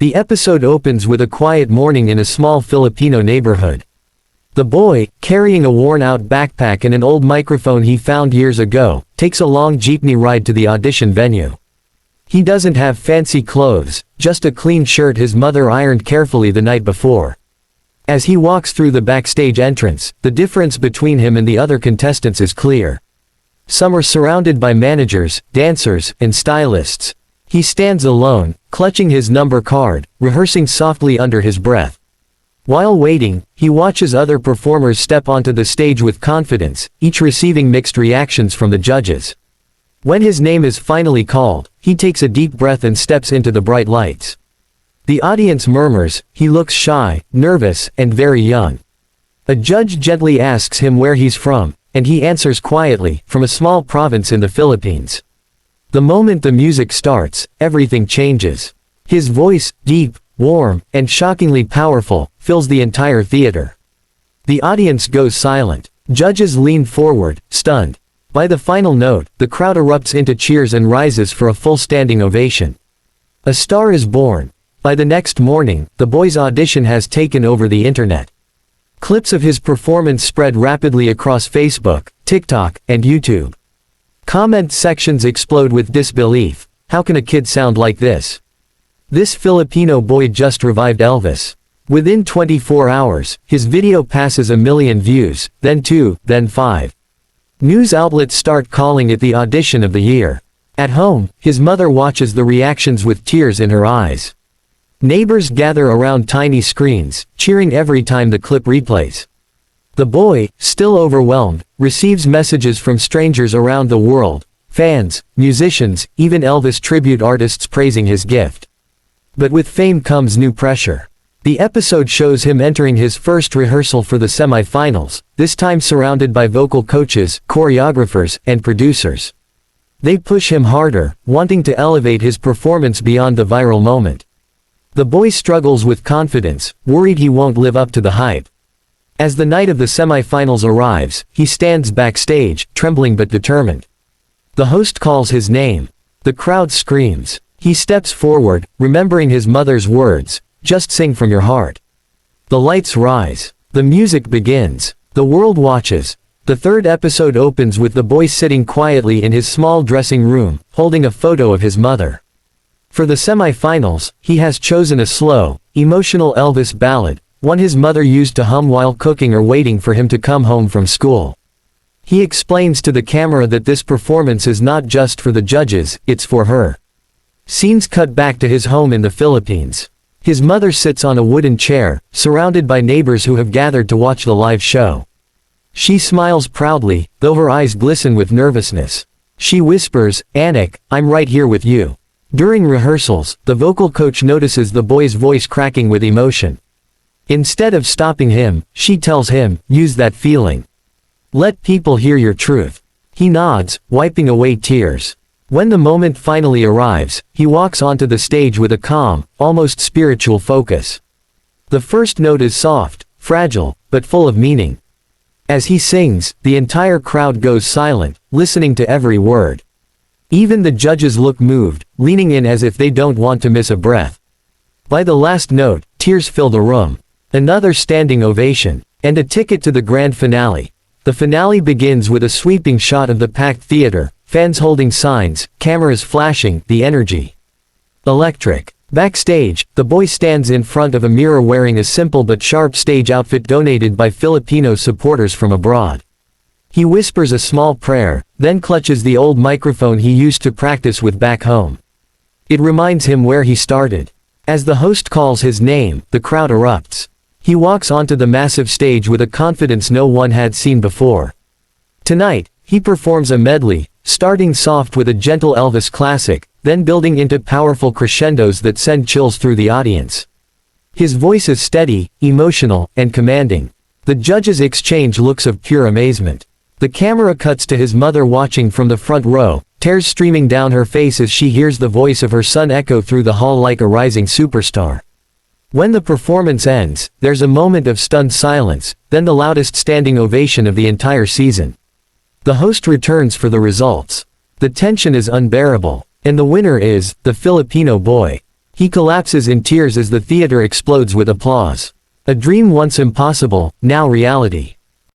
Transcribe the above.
The episode opens with a quiet morning in a small Filipino neighborhood. The boy, carrying a worn-out backpack and an old microphone he found years ago, takes a long jeepney ride to the audition venue. He doesn't have fancy clothes, just a clean shirt his mother ironed carefully the night before. As he walks through the backstage entrance, the difference between him and the other contestants is clear. Some are surrounded by managers, dancers, and stylists. He stands alone, clutching his number card, rehearsing softly under his breath. While waiting, he watches other performers step onto the stage with confidence, each receiving mixed reactions from the judges. When his name is finally called, he takes a deep breath and steps into the bright lights. The audience murmurs, he looks shy, nervous, and very young. A judge gently asks him where he's from, and he answers quietly, from a small province in the Philippines. The moment the music starts, everything changes. His voice, deep, warm, and shockingly powerful, fills the entire theater. The audience goes silent. Judges lean forward, stunned. By the final note, the crowd erupts into cheers and rises for a full standing ovation. A star is born. By the next morning, the boy's audition has taken over the internet. Clips of his performance spread rapidly across Facebook, TikTok, and YouTube. Comment sections explode with disbelief. How can a kid sound like this? This Filipino boy just revived Elvis. Within 24 hours, his video passes 1 million views, then 2, then 5. News outlets start calling it the audition of the year. At home, his mother watches the reactions with tears in her eyes. Neighbors gather around tiny screens, cheering every time the clip replays. The boy, still overwhelmed, receives messages from strangers around the world, fans, musicians, even Elvis tribute artists praising his gift. But with fame comes new pressure. The episode shows him entering his first rehearsal for the semi-finals, this time surrounded by vocal coaches, choreographers, and producers. They push him harder, wanting to elevate his performance beyond the viral moment. The boy struggles with confidence, worried he won't live up to the hype. As the night of the semi-finals arrives, he stands backstage, trembling but determined. The host calls his name. The crowd screams. He steps forward, remembering his mother's words, "Just sing from your heart." The lights rise. The music begins. The world watches. The third episode opens with the boy sitting quietly in his small dressing room, holding a photo of his mother. For the semi-finals, he has chosen a slow, emotional Elvis ballad, one his mother used to hum while cooking or waiting for him to come home from school. He explains to the camera that this performance is not just for the judges, it's for her. Scenes cut back to his home in the Philippines. His mother sits on a wooden chair, surrounded by neighbors who have gathered to watch the live show. She smiles proudly, though her eyes glisten with nervousness. She whispers, "Anak, I'm right here with you." During rehearsals, the vocal coach notices the boy's voice cracking with emotion. Instead of stopping him, she tells him, "Use that feeling. Let people hear your truth." He nods, wiping away tears. When the moment finally arrives, he walks onto the stage with a calm, almost spiritual focus. The first note is soft, fragile, but full of meaning. As he sings, the entire crowd goes silent, listening to every word. Even the judges look moved, leaning in as if they don't want to miss a breath. By the last note, tears fill the room. Another standing ovation, and a ticket to the grand finale. The finale begins with a sweeping shot of the packed theater, fans holding signs, cameras flashing, the energy. Electric. Backstage, the boy stands in front of a mirror wearing a simple but sharp stage outfit donated by Filipino supporters from abroad. He whispers a small prayer, then clutches the old microphone he used to practice with back home. It reminds him where he started. As the host calls his name, the crowd erupts. He walks onto the massive stage with a confidence no one had seen before. Tonight, he performs a medley, starting soft with a gentle Elvis classic, then building into powerful crescendos that send chills through the audience. His voice is steady, emotional, and commanding. The judges exchange looks of pure amazement. The camera cuts to his mother watching from the front row, tears streaming down her face as she hears the voice of her son echo through the hall like a rising superstar. When the performance ends, there's a moment of stunned silence, then the loudest standing ovation of the entire season. The host returns for the results. The tension is unbearable, and the winner is the Filipino boy. He collapses in tears as the theater explodes with applause. A dream once impossible, now reality.